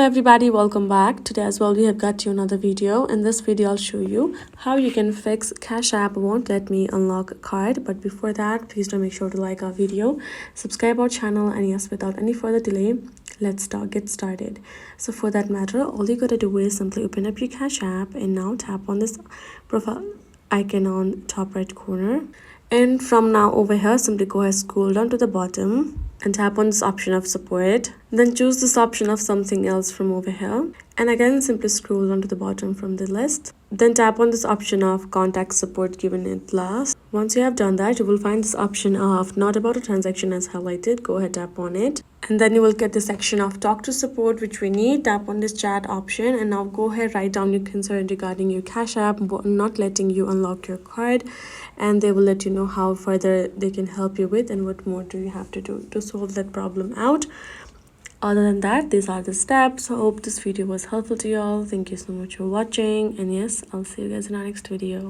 everybody, welcome back. Today as well we have got you another video. In this video I'll show you how you can fix Cash App won't let me unlock a card. But before that, please do make sure to like our video, subscribe our channel, and yes, without any further delay, let's get started. So for that matter, all you gotta do is simply open up your Cash App and now tap on this profile icon on top right corner. And from now over here, simply go ahead, scroll down to the bottom and tap on this option of support. Then choose this option of something else from over here. And again, simply scroll down to the bottom from the list. Then tap on this option of contact support given it last. Once you have done that, you will find this option of not about a transaction as highlighted. Go ahead, tap on it. And then you will get the section of talk to support, which we need. Tap on this chat option and now go ahead, write down your concern regarding your Cash App not letting you unlock your card, and they will let you know how further they can help you with and what more do you have to do to solve that problem out. Other than that, these are the steps. I hope this video was helpful to y'all. Thank you so much for watching, and yes, I'll see you guys in our next video.